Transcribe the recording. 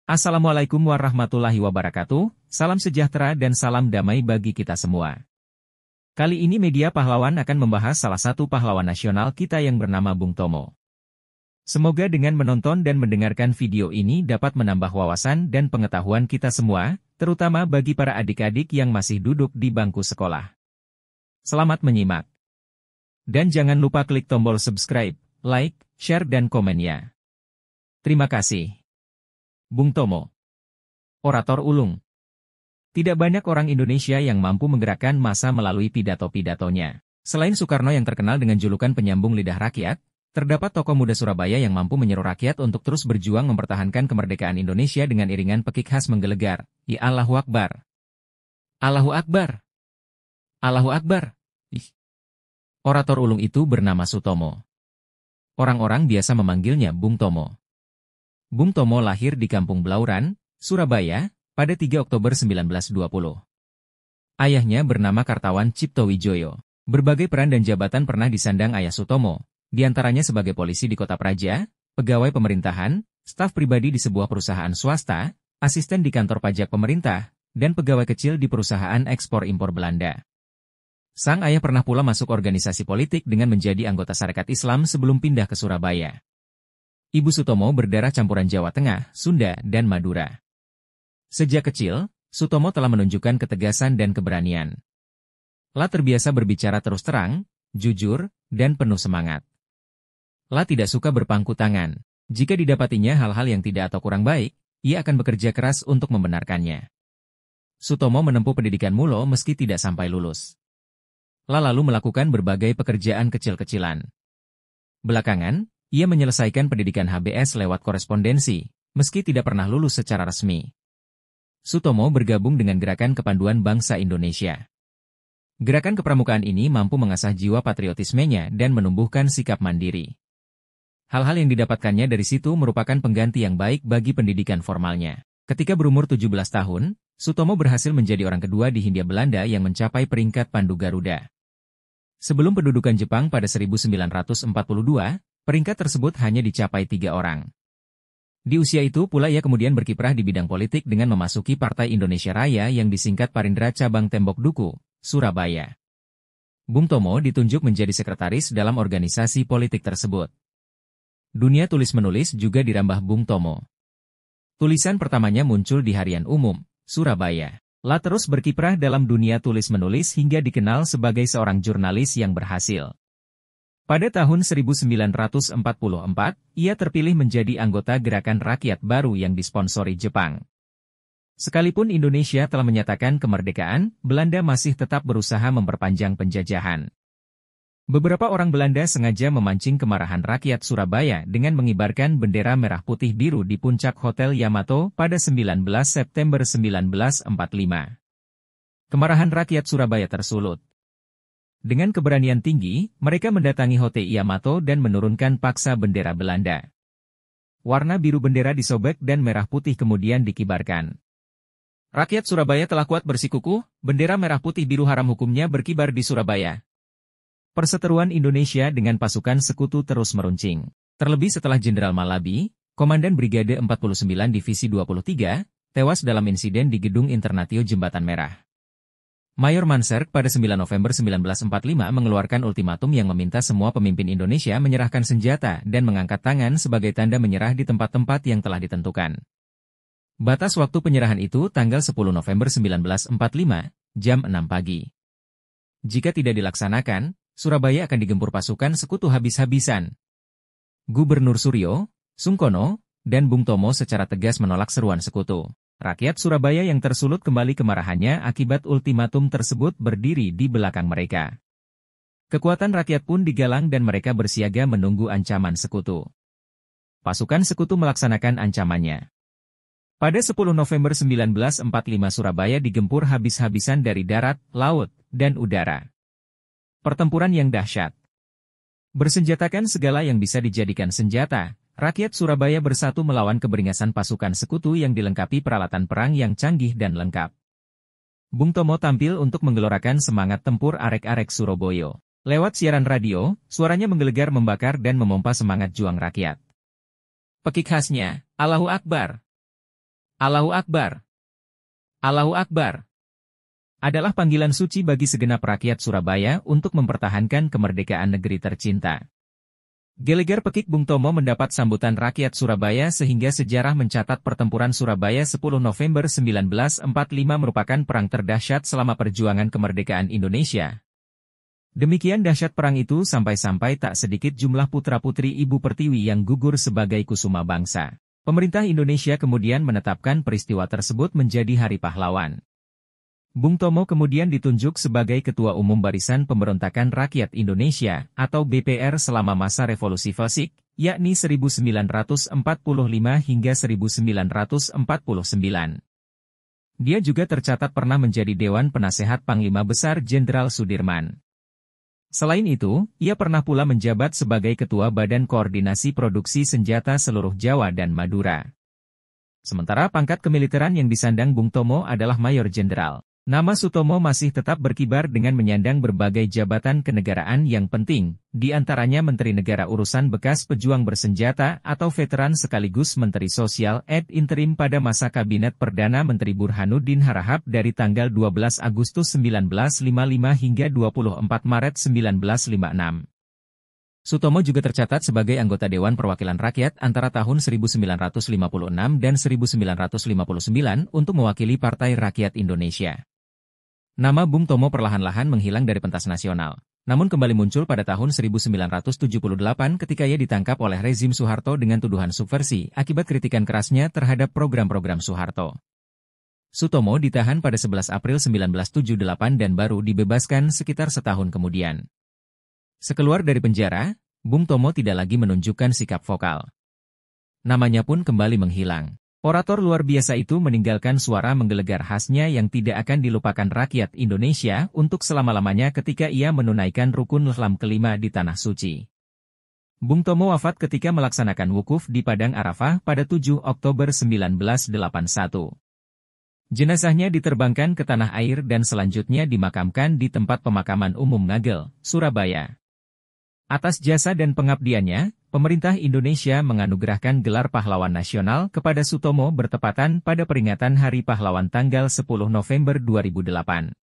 Assalamualaikum warahmatullahi wabarakatuh, salam sejahtera dan salam damai bagi kita semua. Kali ini Media Pahlawan akan membahas salah satu pahlawan nasional kita yang bernama Bung Tomo. Semoga dengan menonton dan mendengarkan video ini dapat menambah wawasan dan pengetahuan kita semua, terutama bagi para adik-adik yang masih duduk di bangku sekolah. Selamat menyimak. Dan jangan lupa klik tombol subscribe, like, share dan komennya. Terima kasih. Bung Tomo, orator ulung. Tidak banyak orang Indonesia yang mampu menggerakkan massa melalui pidato-pidatonya. Selain Soekarno yang terkenal dengan julukan penyambung lidah rakyat, terdapat tokoh muda Surabaya yang mampu menyeru rakyat untuk terus berjuang mempertahankan kemerdekaan Indonesia dengan iringan pekik khas menggelegar, Ya Allahu Akbar. Allahu Akbar. Allahu Akbar. Orator ulung itu bernama Sutomo. Orang-orang biasa memanggilnya Bung Tomo. Bung Tomo lahir di Kampung Blauran, Surabaya, pada 3 Oktober 1920. Ayahnya bernama Kartawan Cipto Wijoyo. Berbagai peran dan jabatan pernah disandang ayah Sutomo, diantaranya sebagai polisi di Kota Praja, pegawai pemerintahan, staf pribadi di sebuah perusahaan swasta, asisten di kantor pajak pemerintah, dan pegawai kecil di perusahaan ekspor-impor Belanda. Sang ayah pernah pula masuk organisasi politik dengan menjadi anggota Sarekat Islam sebelum pindah ke Surabaya. Ibu Sutomo berdarah campuran Jawa Tengah, Sunda, dan Madura. Sejak kecil, Sutomo telah menunjukkan ketegasan dan keberanian. La terbiasa berbicara terus terang, jujur, dan penuh semangat. La tidak suka berpangku tangan. Jika didapatinya hal-hal yang tidak atau kurang baik, ia akan bekerja keras untuk membenarkannya. Sutomo menempuh pendidikan mulo meski tidak sampai lulus. La lalu melakukan berbagai pekerjaan kecil-kecilan. Belakangan, ia menyelesaikan pendidikan HBS lewat korespondensi, meski tidak pernah lulus secara resmi. Sutomo bergabung dengan Gerakan Kepanduan Bangsa Indonesia. Gerakan kepramukaan ini mampu mengasah jiwa patriotismenya dan menumbuhkan sikap mandiri. Hal-hal yang didapatkannya dari situ merupakan pengganti yang baik bagi pendidikan formalnya. Ketika berumur 17 tahun, Sutomo berhasil menjadi orang kedua di Hindia Belanda yang mencapai peringkat Pandu Garuda. Sebelum pendudukan Jepang pada 1942, peringkat tersebut hanya dicapai 3 orang. Di usia itu pula ia kemudian berkiprah di bidang politik dengan memasuki Partai Indonesia Raya yang disingkat Parindra Cabang Tembok Duku, Surabaya. Bung Tomo ditunjuk menjadi sekretaris dalam organisasi politik tersebut. Dunia tulis-menulis juga dirambah Bung Tomo. Tulisan pertamanya muncul di Harian Umum, Surabaya. La terus berkiprah dalam dunia tulis-menulis hingga dikenal sebagai seorang jurnalis yang berhasil. Pada tahun 1944, ia terpilih menjadi anggota Gerakan Rakyat Baru yang disponsori Jepang. Sekalipun Indonesia telah menyatakan kemerdekaan, Belanda masih tetap berusaha memperpanjang penjajahan. Beberapa orang Belanda sengaja memancing kemarahan rakyat Surabaya dengan mengibarkan bendera merah putih biru di puncak Hotel Yamato pada 19 September 1945. Kemarahan rakyat Surabaya tersulut. Dengan keberanian tinggi, mereka mendatangi Hotel Yamato dan menurunkan paksa bendera Belanda. Warna biru bendera disobek dan merah putih kemudian dikibarkan. Rakyat Surabaya telah kuat bersikukuh, bendera merah putih biru haram hukumnya berkibar di Surabaya. Perseteruan Indonesia dengan pasukan sekutu terus meruncing. Terlebih setelah Jenderal Malabi, Komandan Brigade 49 Divisi 23, tewas dalam insiden di Gedung Internatio Jembatan Merah. Mayor Manserk pada 9 November 1945 mengeluarkan ultimatum yang meminta semua pemimpin Indonesia menyerahkan senjata dan mengangkat tangan sebagai tanda menyerah di tempat-tempat yang telah ditentukan. Batas waktu penyerahan itu tanggal 10 November 1945, jam 6 pagi. Jika tidak dilaksanakan, Surabaya akan digempur pasukan sekutu habis-habisan. Gubernur Suryo, Sungkono, dan Bung Tomo secara tegas menolak seruan sekutu. Rakyat Surabaya yang tersulut kembali kemarahannya akibat ultimatum tersebut berdiri di belakang mereka. Kekuatan rakyat pun digalang dan mereka bersiaga menunggu ancaman sekutu. Pasukan sekutu melaksanakan ancamannya. Pada 10 November 1945 Surabaya digempur habis-habisan dari darat, laut, dan udara. Pertempuran yang dahsyat. Bersenjatakan segala yang bisa dijadikan senjata. Rakyat Surabaya bersatu melawan keberingasan pasukan sekutu yang dilengkapi peralatan perang yang canggih dan lengkap. Bung Tomo tampil untuk menggelorakan semangat tempur arek-arek Surabaya. Lewat siaran radio, suaranya menggelegar membakar dan memompa semangat juang rakyat. Pekik khasnya, Allahu Akbar. Allahu Akbar. Allahu Akbar adalah panggilan suci bagi segenap rakyat Surabaya untuk mempertahankan kemerdekaan negeri tercinta. Gelegar Pekik Bung Tomo mendapat sambutan rakyat Surabaya sehingga sejarah mencatat pertempuran Surabaya 10 November 1945 merupakan perang terdahsyat selama perjuangan kemerdekaan Indonesia. Demikian dahsyat perang itu sampai-sampai tak sedikit jumlah putra-putri Ibu Pertiwi yang gugur sebagai kusuma bangsa. Pemerintah Indonesia kemudian menetapkan peristiwa tersebut menjadi Hari Pahlawan. Bung Tomo kemudian ditunjuk sebagai Ketua Umum Barisan Pemberontakan Rakyat Indonesia atau BPR selama masa Revolusi Felsik, yakni 1945 hingga 1949. Dia juga tercatat pernah menjadi Dewan Penasehat Panglima Besar Jenderal Sudirman. Selain itu, ia pernah pula menjabat sebagai Ketua Badan Koordinasi Produksi Senjata Seluruh Jawa dan Madura. Sementara pangkat kemiliteran yang disandang Bung Tomo adalah Mayor Jenderal. Nama Sutomo masih tetap berkibar dengan menyandang berbagai jabatan kenegaraan yang penting, di antaranya Menteri Negara Urusan Bekas Pejuang Bersenjata atau Veteran sekaligus Menteri Sosial ad interim pada masa Kabinet Perdana Menteri Burhanuddin Harahap dari tanggal 12 Agustus 1955 hingga 24 Maret 1956. Sutomo juga tercatat sebagai anggota Dewan Perwakilan Rakyat antara tahun 1956 dan 1959 untuk mewakili Partai Rakyat Indonesia. Nama Bung Tomo perlahan-lahan menghilang dari pentas nasional, namun kembali muncul pada tahun 1978 ketika ia ditangkap oleh rezim Soeharto dengan tuduhan subversi akibat kritikan kerasnya terhadap program-program Soeharto. Sutomo ditahan pada 11 April 1978 dan baru dibebaskan sekitar setahun kemudian. Sekeluar dari penjara, Bung Tomo tidak lagi menunjukkan sikap vokal. Namanya pun kembali menghilang. Orator luar biasa itu meninggalkan suara menggelegar khasnya yang tidak akan dilupakan rakyat Indonesia untuk selama-lamanya ketika ia menunaikan rukun Ihram kelima di Tanah Suci. Bung Tomo wafat ketika melaksanakan wukuf di Padang Arafah pada 7 Oktober 1981. Jenazahnya diterbangkan ke tanah air dan selanjutnya dimakamkan di tempat pemakaman umum Ngagel, Surabaya. Atas jasa dan pengabdiannya, pemerintah Indonesia menganugerahkan gelar Pahlawan Nasional kepada Sutomo bertepatan pada peringatan Hari Pahlawan tanggal 10 November 2008.